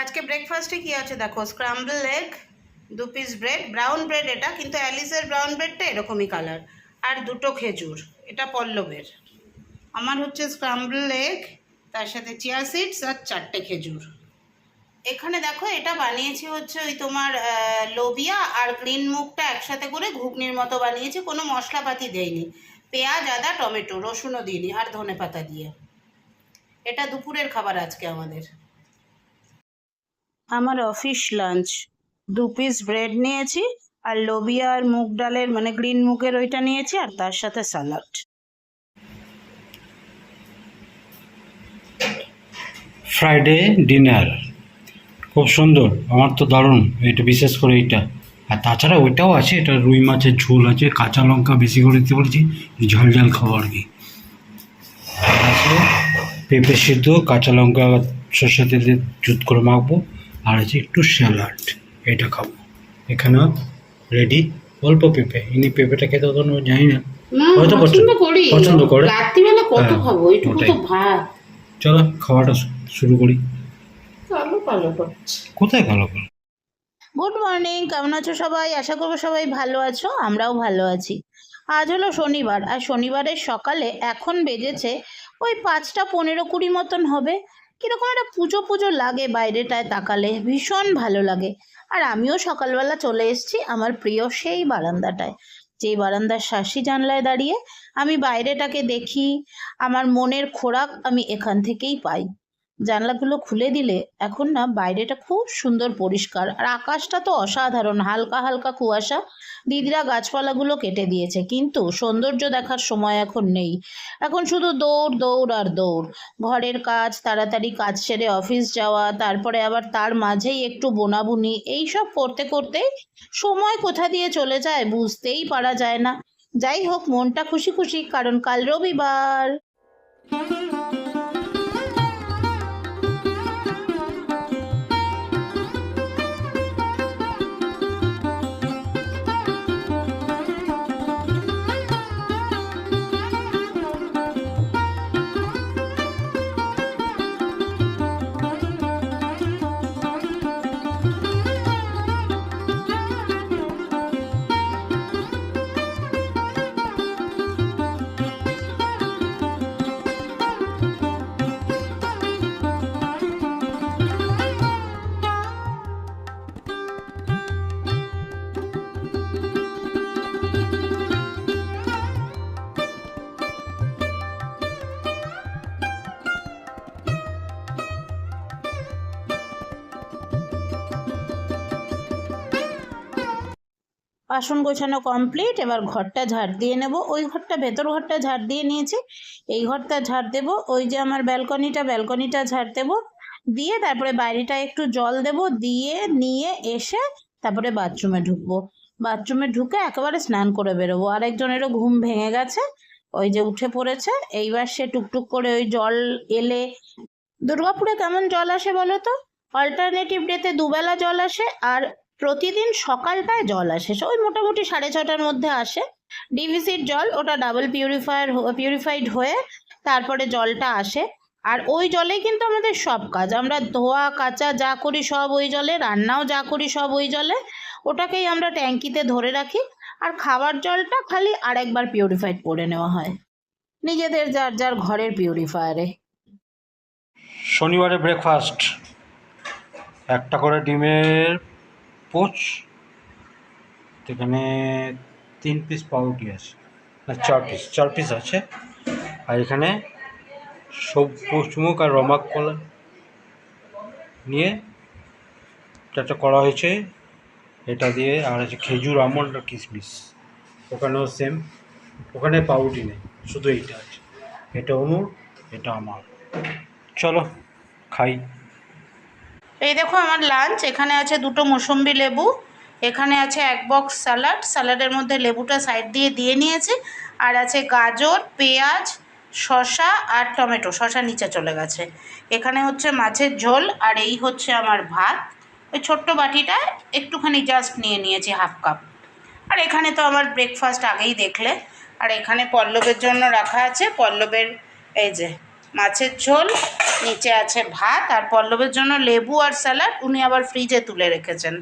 আজকে ব্রেকফাস্টে কি আছে দেখো, scramble egg, 2 piece bread, brown bread এটা, কিন্তু অ্যালিসের ব্রাউন ব্রেডটা এরকমই কালার, আর 2টো খেজুর, এটা পল্লবের। আমার হচ্ছে স্ক্রাম্বল এগ, তার সাথে চিয়া সিডস আর 4টে খেজুর। এখানে দেখো এটা বানিয়েছি হচ্ছে ওই তোমার লোবিয়া আর গ্রিন মুগটা একসাথে করে ঘুগনির মতো বানিয়েছি, কোনো মশলাপাতি দেয়নি, পেঁয়াজ আদা টমেটো রসুনও দিইনি, আর ধনেপাতা দিয়ে। এটা দুপুরের খাবার আজকে আমাদের। আমার অফিস লাঞ্চ 2 পিস ব্রেড নিয়েছি, আর লোবিয়া আর মুগ ডালের মানে গ্রিন মুগের ওইটা নিয়েছি, আর তার সাথে স্যালাড। ফ্রাইডে ডিনার খুব সুন্দর, আমার তো দারুণ এটা, বিশেষ করে এইটা। আর তাছাড়া ওইটাও আছে, এটা রুই মাছের ঝোল আছে, কাঁচা লঙ্কা বেশি করে দিতে বলেছি, ঝাল ঝাল খাবো আর কি। আছে পেঁপে সিদ্ধ, কাঁচা লঙ্কা সর্ষে তেলে জুত করে মাখবো, আর আছে একটু স্যালাড, এটা খাবো। এখানেও রেডি, অল্প পেঁপে, ইনি পেঁপেটা খেতে অত জানি না, হয়তো পছন্দ করে। রাত্রিবেলা কত হ্যাঁ, খাবো, এইটুকু তো ভাত। চলো খাওয়াটা শুরু করি। কালো কালো করছে। কোথায় কালো কালো? গুড মর্নিং, কেমন আছো সবাই? আশা করবো সবাই ভালো আছো, আমরাও ভালো আছি। আজ হলো শনিবার, আর শনিবারের সকালে এখন বেজেছে ওই 5টা 15-20 মতন হবে। কিরকম একটা পুজো পুজো লাগে বাইরেটায় তাকালে, ভীষণ ভালো লাগে। আর আমিও সকালবেলা চলে এসেছি আমার প্রিয় সেই বারান্দাটায়, যেই বারান্দার শাসি জানলায় দাঁড়িয়ে আমি বাইরেটাকে দেখি। আমার মনের খোরাক আমি এখান থেকেই পাই। জানলাগুলো খুলে দিলে এখন না বাইরেটা খুব সুন্দর পরিষ্কার, আর আকাশটা তো অসাধারণ, হালকা হালকা কুয়াশা। দিদিরা গাছপালাগুলো কেটে দিয়েছে, কিন্তু সৌন্দর্য দেখার সময় এখন নেই। এখন শুধু দৌড় দৌড় আর দৌড়, ঘরের কাজ, তাড়াতাড়ি কাজ সেরে অফিস যাওয়া, তারপরে আবার তার মাঝেই একটু বোনাবুনি, এইসব করতে করতে সময় কোথা দিয়ে চলে যায় বুঝতেই পারা যায় না। যাই হোক, মনটা খুশি খুশি, কারণ কাল রবিবার। বাসন গোছানো কমপ্লিট, এবার ঘরটা ঝাড় দিয়ে নেব। ওই ঘরটা, ভেতর ঘরটা ঝাড় দিয়ে নিয়েছি, এই ঘরটা ঝাড় দেব। ওই যে আমার ব্যালকনিটা ঝাড় দেব, দিয়ে তারপরে বাইরেটা একটু জল দেব, দিয়ে নিয়ে এসে তারপরে বাথরুমে ঢুকবো। বাথরুমে ঢুকে একেবারে স্নান করে বেরোবো। আরেকজনেরও ঘুম ভেঙে গেছে, ওই যে উঠে পড়েছে। এইবার সে টুকটুক করে ওই জল এলে, দুর্গাপুরে কেমন জল আসে বলো তো? অল্টারনেটিভ ডেতে দুবেলা জল আসে, আর প্রতিদিন সকালটায় জল আসে, ওই মোটামুটি 6:30টার মধ্যে আসে। ডিভিসির জল, ওটা ডাবল পিউরিফাইড হয়ে তারপরে জলটা আসে। আর ওই জলেই কিন্তু আমাদের সব কাজ, আমরা ধোয়া কাচা যা করি সব ওই জলে, রান্নাও যা করি সব ওই জলে। ওটাকেই আমরা ট্যাঙ্কিতে ধরে রাখি, আর খাবার জলটা খালি আরেকবার পিউরিফাইড করে নেওয়া হয় নিজেদের যার যার ঘরের পিউরিফায়ারে। শনিবারে ব্রেকফাস্ট, একটা করে ডিমের পোচ, এখানে 3 পিস পাউরুটি আছে, না 4 পিস আছে, আর এখানে সবুজমুখ আর রমাক কলা নিয়ে একটা করা হয়েছে, এটা দিয়ে। আর আছে খেজুর, আমন্ড আর কিশমিশ। ওখানেও সেম, ওখানে পাউরুটি নেই, শুধু এইটা আছে। এটা অনুর, এটা আমার। চলো খাই। এই দেখো আমার লাঞ্চ, এখানে আছে 2টো মৌসুম্বি লেবু, এখানে আছে 1 বক্স স্যালাড, স্যালাডের মধ্যে লেবুটা সাইড দিয়ে দিয়ে নিয়েছি, আর আছে গাজর, পেঁয়াজ, শসা আর টমেটো, শসা নিচে চলে গেছে। এখানে হচ্ছে মাছের ঝোল, আর এই হচ্ছে আমার ভাত। ওই ছোট্ট বাটিটায় একটুখানি জাস্ট নিয়ে নিয়েছি 1/2 কাপ। আর এখানে তো আমার ব্রেকফাস্ট আগেই দেখলে। আর এখানে পল্লবের জন্য রাখা আছে, পল্লবের এই যে মাছের ঝোল, নিচে আছে ভাত, আর পল্লবের জন্য লেবু আর স্যালাড উনি আবার ফ্রিজে তুলে রেখেছেন।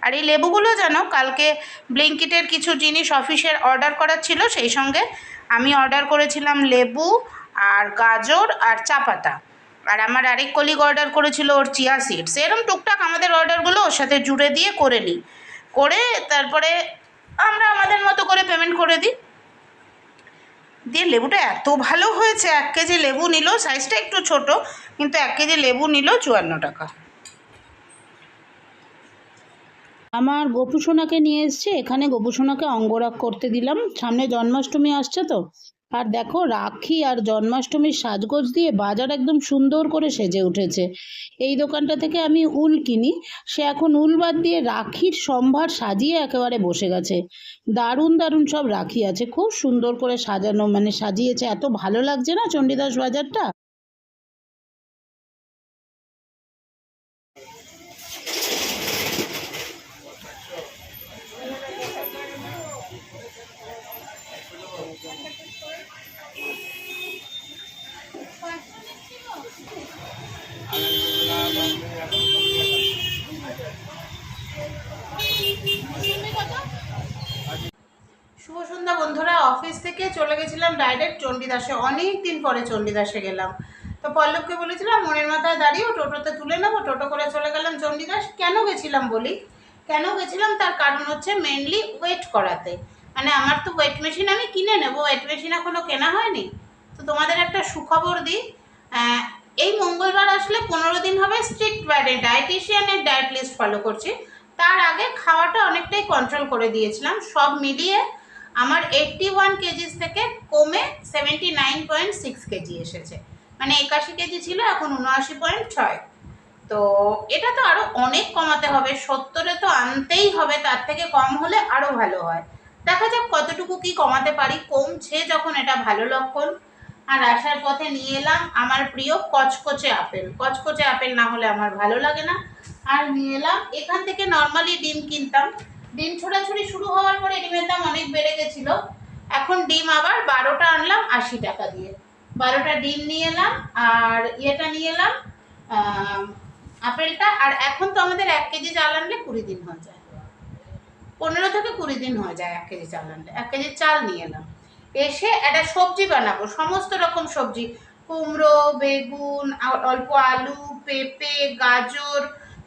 আর এই লেবুগুলো জানো কালকে ব্লিঙ্কিটের কিছু জিনিস অফিসের অর্ডার করার ছিল, সেই সঙ্গে আমি অর্ডার করেছিলাম লেবু আর গাজর আর চা পাতা, আর আমার আরেক কলিগ অর্ডার করেছিল ওর চিয়া সিডস। এরকম টুকটাক আমাদের অর্ডারগুলো ওর সাথে জুড়ে দিয়ে করে নিই, করে তারপরে আমরা আমাদের মতো করে পেমেন্ট করে দিই। দিয়ে লেবুটা এত ভালো হয়েছে, 1 কেজি লেবু নিল, সাইজটা একটু ছোট, কিন্তু 1 কেজি লেবু নিল 54 টাকা। আমার গোপুসোনাকে নিয়ে এসছে এখানে, গোপুসোনাকে অঙ্গরাগ করতে দিলাম, সামনে জন্মাষ্টমী আসছে তো। আর দেখো রাখি আর জন্মাষ্টমীর সাজগোজ দিয়ে বাজার একদম সুন্দর করে সেজে উঠেছে। এই দোকানটা থেকে আমি উল কিনি, সে এখন উল বাদ দিয়ে রাখির সম্ভার সাজিয়ে একেবারে বসে গেছে। দারুণ দারুণ সব রাখি আছে, খুব সুন্দর করে সাজানো, মানে সাজিয়েছে, এত ভালো লাগছে না চণ্ডীদাস বাজারটা। শুভ সন্ধ্যা বন্ধুরা, অফিস থেকে চলে গেছিলাম ডাইরেক্ট চণ্ডীদাসে, অনেক দিন পরে চণ্ডীদাসে গেলাম। তো পল্লবকে বলেছিলাম মনের মাথায় দাঁড়িয়েও টোটোতে তুলে নেবো, টোটো করে চলে গেলাম চণ্ডীদাস। কেন গেছিলাম বলি, কেন গেছিলাম তার কারণ হচ্ছে মেনলি ওয়েট করাতে। মানে আমার তো ওয়েট মেশিন আমি কিনে নেবো, ওয়েট মেশিন এখনও কেনা হয়নি। তো তোমাদের একটা সুখবর দিই, এই মঙ্গলবার আসলে 15 দিন হবে স্ট্রিক্ট ডায়েটিশিয়ানের ডায়েট লিস্ট ফলো করছি। তার আগে খাওয়াটা অনেকটাই কন্ট্রোল করে দিয়েছিলাম, সব মিলিয়ে আমার 81 কেজিস থেকে কমে 79.6 কেজি এসেছে। মানে 81 কেজি ছিল, এখন 79.6। তো এটা তো আরও অনেক কমাতে হবে, 70-এ তো আনতেই হবে, তার থেকে কম হলে আরও ভালো হয়। দেখা যাক কতটুকু কি কমাতে পারি, কমছে যখন এটা ভালো লক্ষণ। আর আসার পথে নিয়ে এলাম আমার প্রিয় কচকচে আপেল, কচকচে আপেল না হলে আমার ভালো লাগে না। আর নিয়ে এলাম এখান থেকে, নর্মালি ডিম কিনতাম, ডিম ছোড়াছুড়ি শুরু হওয়ার পরে ডিমের দাম অনেক বেড়ে গেছিল, এখন ডিম আবার 12টা আনলাম 80 টাকা দিয়ে, 12টা ডিম নিয়ে এলাম। আর ইয়েটা নিয়ে এলাম আপেলটা। আর এখন তো আমাদের 1 কেজি চাল আনলে 20 দিন হয়ে যায়, 15 থেকে 20 দিন হয়ে যায় 1 কেজি চাল আনলে। 1 কেজি চাল নিয়ে এলাম। এসে একটা সবজি বানাবো, সমস্ত রকম সবজি, কুমড়ো, বেগুন, অল্প আলু, পেঁপে, গাজর,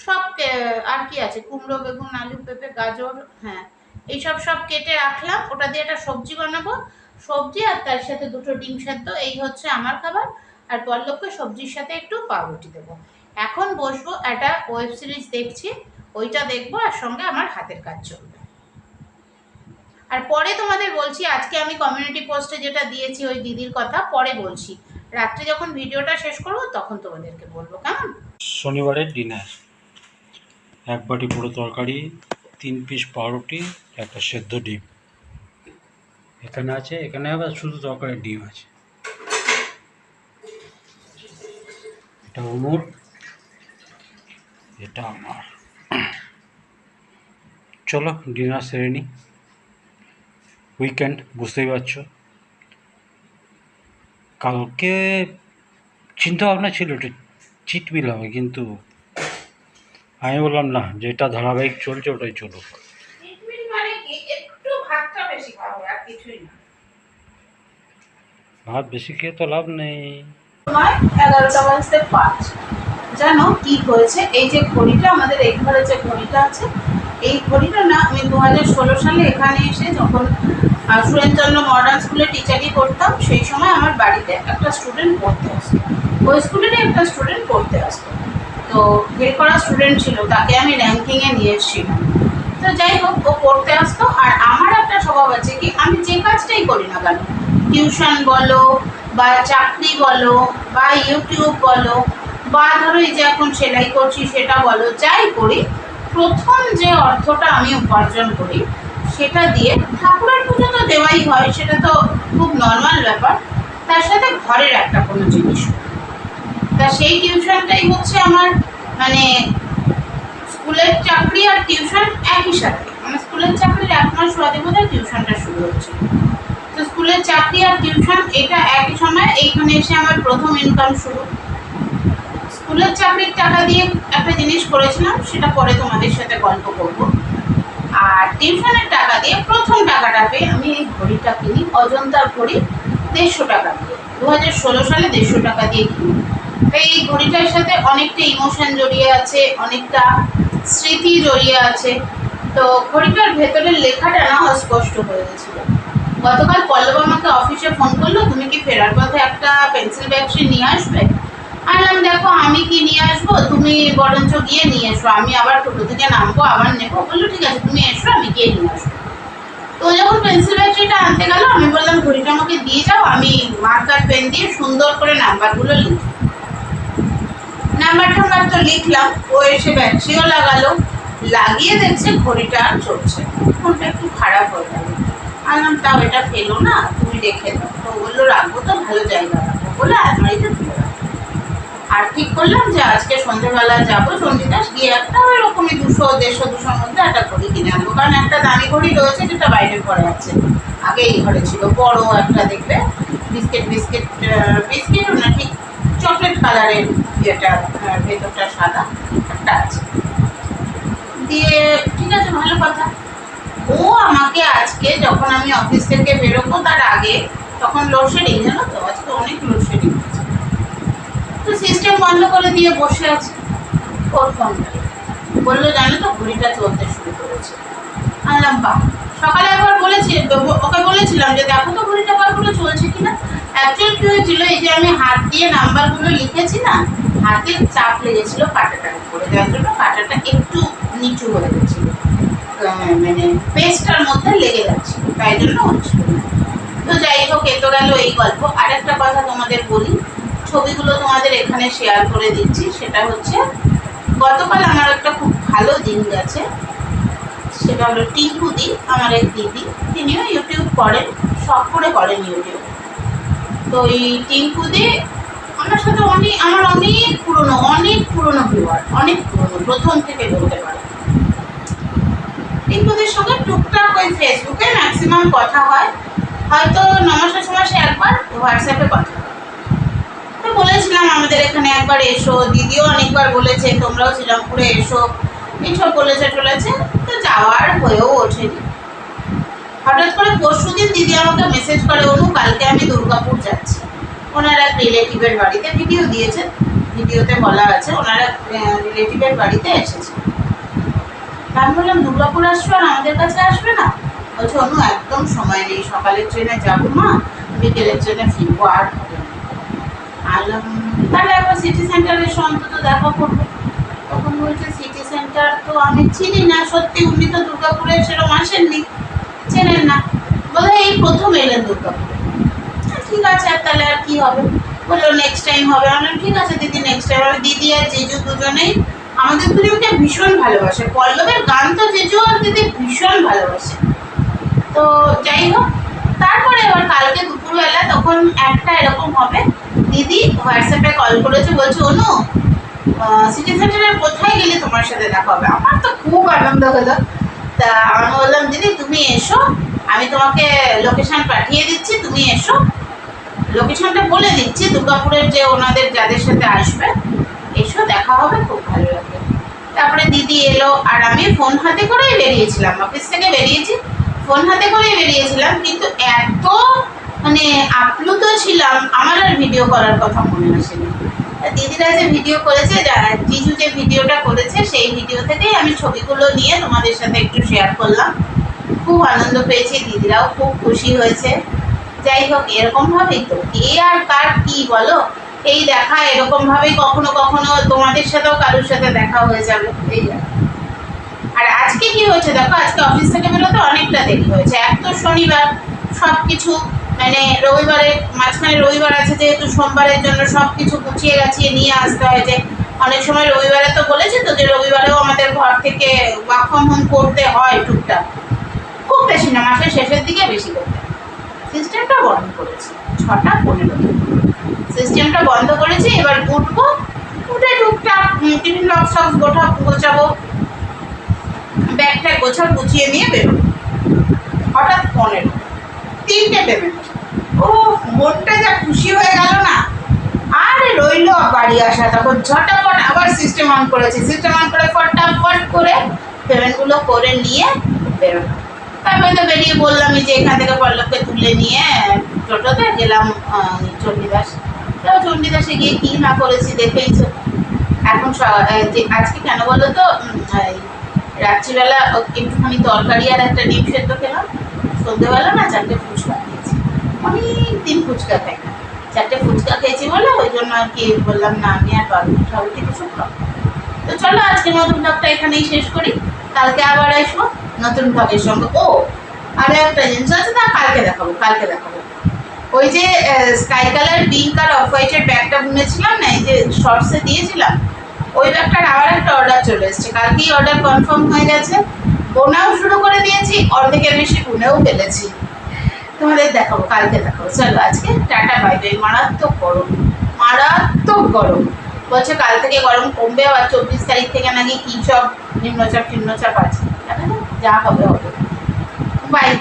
সব আর কি আছে, কুমড়ো, বেগুন, আলু, পেঁপে, গাজর, হ্যাঁ এইসব সব কেটে রাখলাম, ওটা দিয়ে একটা সবজি বানাবো। সবজি আর তার সাথে 2টো ডিম সেদ্ধ, এই হচ্ছে আমার খাবার। আর পল্লবকে সবজির সাথে একটু পাউরুটি দেবো। এখন বসবো, একটা ওয়েব সিরিজ দেখছি, ওইটা দেখবো, আর সঙ্গে আমার হাতের কাজ চলবে। আর পরে তোমাদের বলছি, আজকে আমি কমিউনিটি পোস্টে যেটা দিয়েছি ওই দিদির কথা পরে বলছি, রাত্রে যখন ভিডিওটা শেষ করবো তখন তোমাদেরকে বলবো, কেমন। শনিবারের ডিনার, 1 বাটি পুরো তরকারি, 3 পিস পাউরুটি, একটা সেদ্ধ ডিম এখানে আছে। এখানে আবার শুধু তরকারির ডিম আছে। এটা অনুর, এটা আমার। চলো ডিনার সেরে নিই, উইকেন্ড বুঝতেই পারছো। কালকে চিন্তা ভাবনা ছিল একটু চিট মিল হবে, কিন্তু আমি বললাম না, যেটা ধারাবাহিক চলছে ওটাই চলুক। ভাত বেশি খেয়ে তো লাভ নেই। 11:05। জানো কি হয়েছে, এই যে ঘড়িটা আমাদের এই ঘরে যে ঘড়িটা আছে, এই ঘড়িটা না আমি 2016 সালে এখানে এসে যখন সুরেনচন্দ্র মডার্ন স্কুলে টিচারি করতাম, সেই সময় আমার বাড়িতে একটা স্টুডেন্ট পড়তে আসতো, ওই স্কুলেরই একটা স্টুডেন্ট পড়তে আসতো। তো ফেল করা স্টুডেন্ট ছিল, তাকে আমি র্যাঙ্কিংয়ে নিয়ে এসেছিলাম। তো যাই হোক, ও পড়তে আসতো। আর আমার একটা স্বভাব আছে কি, আমি যে কাজটাই করি না কেন, টিউশন বলো বা চাকরি বলো বা ইউটিউব বলো বা ধরো এই যে এখন সেলাই করছি সেটা বলো, যাই করি, প্রথম যে অর্থটা আমি উপার্জন করি সেটা দিয়ে ঠাকুরের পুজো তো দেওয়াই হয়, সেটা তো খুব নর্মাল ব্যাপার, তার সাথে ঘরের একটা কোনো জিনিস। তা সেই টিউশনটাই হচ্ছে আমার, মানে স্কুলের চাকরি আর টিউশন একই সাথে, মানে স্কুলের চাকরির 1 মাস বাদে বোধহয় টিউশনটা শুরু হচ্ছে। তো স্কুলের চাকরি আর টিউশন এটা একই সময় এইখানে এসে আমার প্রথম ইনকাম শুরু। স্কুলের চাকরির টাকা দিয়ে একটা জিনিস করেছিলাম, সেটা পরে তোমাদের সাথে গল্প করব। আর টিউশনের টাকা দিয়ে প্রথম টাকাটা পেয়ে আমি এই ঘড়িটা কিনি, অজন্তার ঘড়ি, 150 টাকা দিয়ে। 2016 সালে 150 টাকা দিয়ে কিনি। তাই এই ঘড়িটার সাথে অনেকটা ইমোশন জড়িয়ে আছে, অনেকটা স্মৃতি জড়িয়ে আছে। তো ঘড়িটার ভেতরের লেখাটা না অস্পষ্ট হয়ে গেছিল। গতকাল পল্লব আমাকে অফিসে ফোন করলো, তুমি কি ফেরার পথে একটা পেন্সিল ব্যাগসি নিয়ে আসবে? আনলাম, দেখো আমি কি নিয়ে আসবো, তুমি বরঞ্চ গিয়ে নিয়ে এসো, আমি আবার টোটো থেকে নামবো, আবার নেবো। বললো ঠিক আছে তুমি এসো, আমি গিয়ে নিয়ে আসবো। তো যখন পেন্সিল ব্যাগসিটা আনতে গেল, আমি বললাম ঘড়িটা আমাকে দিয়ে যাও, আমি মার্কার পেন দিয়ে সুন্দর করে নাম্বারগুলো লিখি। নাম্বার টাম্বার তো লিখলাম, ও এসে ব্যাগসিও লাগালো, লাগিয়ে দেখছে ঘড়িটা আর চলছে, ফোনটা একটু খারাপ হয়ে গেল। আনলাম তাও এটা ফেলো না, তুমি রেখে দাও। তো বললো রাখবো তো, ভালো জায়গা রাখবো বলে আলমারিতে তুলে রাখবো। আর ঠিক করলাম যে আজকে সন্ধ্যেবেলা যাবো চণ্ডীদাস, গিয়ে একটা ওইরকমই 200-150-200 মধ্যে একটা ঘড়ি কিনে আনবো। কারণ একটা দামি ঘড়ি রয়েছে যেটা বাইরে ঘরে আছে, আগে এই ঘরে ছিল, বড় একটা দেখবে বিস্কিটও না, ঠিক চকলেট কালারের, যেটা ভেতরটা সাদা একটা আছে। দিয়ে ঠিক আছে, ভালো কথা। ও আমাকে আজকে যখন আমি অফিস থেকে বেরোবো তার আগে, তখন লোডশেডিং, জানো তো আজকে অনেক লোডশেডিং হচ্ছে, তো সিস্টেম বন্ধ করে দিয়ে বসে আছে। ওর ফোনটা বললো জানো তো ঘড়িটা চলতে শুরু করেছে। আনলাম বাহ। সকালে একবার ওকে বলেছিলাম যে দেখো তো ঘড়িটা বারগুলো চলছে কিনা। অ্যাকচুয়ালি কি হয়েছিল, এই যে আমি হাত দিয়ে নাম্বারগুলো লিখেছি না, হাতের চাপ লেগেছিল কাঁটাটার উপরে, যার জন্য কাঁটাটা একটু নিচু হয়ে গেছিল, মানে পেস্টটার মধ্যে লেগে যাচ্ছিল, তাই জন্য হচ্ছিল। তো যাই হোক, এ তো গেল এই গল্প। আরেকটা কথা তোমাদের বলি, ছবিগুলো তোমাদের এখানে শেয়ার করে দিচ্ছি। সেটা হচ্ছে গতকাল আমার একটা খুব ভালো দিন গেছে, সেটা হলো টিঙ্কুদি, আমার এক দিদি, তিনিও ইউটিউব করেন, শখ করে করেন ইউটিউব। তো এই টিঙ্কুদি আমার সাথে আমার অনেক পুরনো ভিউয়ার, অনেক পুরনো, প্রথম থেকে বলতে পারে। টিঙ্কুদির সঙ্গে টুকটাক ওই ফেসবুকে ম্যাক্সিমাম কথা হয়, হয়তো 9 মাসে একবার হোয়াটসঅ্যাপে কথা হয়। তো বলেছিলাম আমাদের এখানে একবার এসো, দিদিও অনেকবার বলেছে তোমরাও শ্রীরামপুরে এসো, এইসব বলেছে তো যাওয়ার হয়েও ওঠেনি। হঠাৎ করে পরশুদিন দিদি আমাকে মেসেজ করে, অনু কালকে আমি দুর্গাপুর যাচ্ছি। ওনার এক রিলেটিভের বাড়িতে, ভিডিও দিয়েছেন, ভিডিওতে বলা আছে ওনার এক রিলেটিভের বাড়িতে এসেছে। আমি বললাম দুর্গাপুর আসছো আর আমাদের কাছে আসবে না? বলছে অনু একদম সময় নেই, সকালের ট্রেনে যাবো মা, বিকেলের ট্রেনে ফিরবো, আর হবে না। আনলাম তাহলে একবার সিটি সেন্টারে এসে অন্তত দেখা করবো। তখন বলছে সিটি সেন্টার তো আমি চিনি না। সত্যি উনি তো দুর্গাপুরে সেরকম আসেননি, চেনেন না, বলে এই প্রথম এলেন দুর্গাপুরে। ঠিক আছে, আর তাহলে আর কি হবে, বললো নেক্সট টাইম হবে। আমি ঠিক আছে দিদি, নেক্সট টাইম হবে। দিদি আর জিজু দুজনেই আমাদের দুজনকে ভীষণ ভালোবাসে, পল্লবের গান তো জিজু আর দিদি ভীষণ ভালোবাসে। তো যাই হোক, তারপরে এবার কালকে দুপুরবেলা তখন একটা এরকম হবে, দিদি হোয়াটসঅ্যাপে কল করেছে, বলছে অনু সিটি সেন্টারের কোথায় গেলে তোমার সাথে দেখা হবে। আমার তো খুব আনন্দ হলো। তা আমি বললাম দিদি তুমি এসো, আমি তোমাকে লোকেশন পাঠিয়ে দিচ্ছি, তুমি এসো, লোকেশনটা বলে দিচ্ছি দুর্গাপুরের যে ওনাদের যাদের সাথে আসবে, এসো দেখা হবে, খুব ভালো লাগবে। তারপরে দিদি এলো, আর আমি ফোন হাতে করেই বেরিয়েছিলাম, অফিস থেকে বেরিয়েছি, ফোন হাতে করেই বেরিয়েছিলাম, কিন্তু এত মানে আপ্লুত ছিলাম আমার আর ভিডিও করার কথা মনে আসেনি। দিদিরা যে ভিডিও করেছে, জিজু যে ভিডিওটা করেছে, সেই ভিডিও থেকেই আমি ছবিগুলো নিয়ে তোমাদের সাথে একটু শেয়ার করলাম। খুব আনন্দ পেয়েছি, দিদিরাও খুব খুশি হয়েছে। যাই হোক, এরকমভাবেই তো কে আর কার কি বলো, এই দেখা এরকমভাবেই কখনো কখনো তোমাদের সাথেও কারোর সাথে দেখা হয়ে যাবে, এই আর আজকে কি হয়েছে দেখো, আজকে অফিস থেকে বেরোতে অনেকটা দেরি হয়েছে। এক তো শনিবার, সব কিছু মানে রবিবারের মাঝখানে রবিবার আছে যেহেতু, সোমবারের জন্য সব কিছু গুছিয়ে গাছিয়ে নিয়ে আসতে হয়েছে। অনেক সময় রবিবারে তো বলেছে তো যে রবিবারেও আমাদের ঘর থেকে ওয়ার্ক ফ্রম হোম করতে হয় টুকটাক, খুব বেশি না, মাসের শেষের দিকে বেশি করতে। সিস্টেমটা বন্ধ করেছি 6:15 সিস্টেমটা বন্ধ করেছি। এবার উঠবো, উঠে টুকটাক টিফিন বক্স গোছাবো, ব্যাগটা গুছিয়ে নিয়ে বেরোবো। হঠাৎ 15 3টে পেমেন্ট। ও মনটা যা খুশি হয়ে গেল না। আরে রইলো বাড়ি আসা, তখন ঝটাপট আবার সিস্টেম অন করেছি, সিস্টেম অন করে ফটাফট করে পেমেন্টগুলো করে নিয়ে বেরোলাম। তারপরে তো বেরিয়ে বললামই যে এখান থেকে পল্লবকে তুলে নিয়ে টোটোতে গেলাম চণ্ডীদাস। তো চণ্ডীদাসে গিয়ে কী না করেছি দেখেইছো। এখন যে আজকে কেন বলো তো, রাত্রিবেলা একটুখানি তরকারি আর একটা ডিম সেদ্ধ খেলাম, সন্ধ্যেবেলা না 4টে ফুচকা খেয়েছি। অনেক দিন ফুচকা খাই না, 4টে ফুচকা খেয়েছি বলে ওই জন্য আর কি বললাম না আমি আর পারবো না, সবাইকে কিছু খাবো। তো চলো আজকে নতুন ব্লগটা এখানেই শেষ করি, কালকে আবার আসবো নতুন ব্লগের সঙ্গে। ও আরও একটা জিনিস আছে, তা কালকে দেখাবো। ওই যে স্কাই কালার পিঙ্ক আর অফ হোয়াইটের ব্যাগটা বুনেছিলাম না, এই যে শর্টসে দিয়েছিলাম, ওই ব্যাগটার আবার একটা অর্ডার চলে এসেছে। কালকেই অর্ডার কনফার্ম হয়ে গেছে, বোনাও শুরু করে দিয়েছি, অর্ধেকের বেশি বুনেও ফেলেছি। তোমাদের দেখাবো, কালকে দেখাবো। চলো আজকে টাটা বাই বাই। মারাত্মক গরম বলছে, কাল থেকে গরম কমবে, আবার 24 তারিখ থেকে নাকি কী সব নিম্নচাপ আছে, যা হবে। বাই।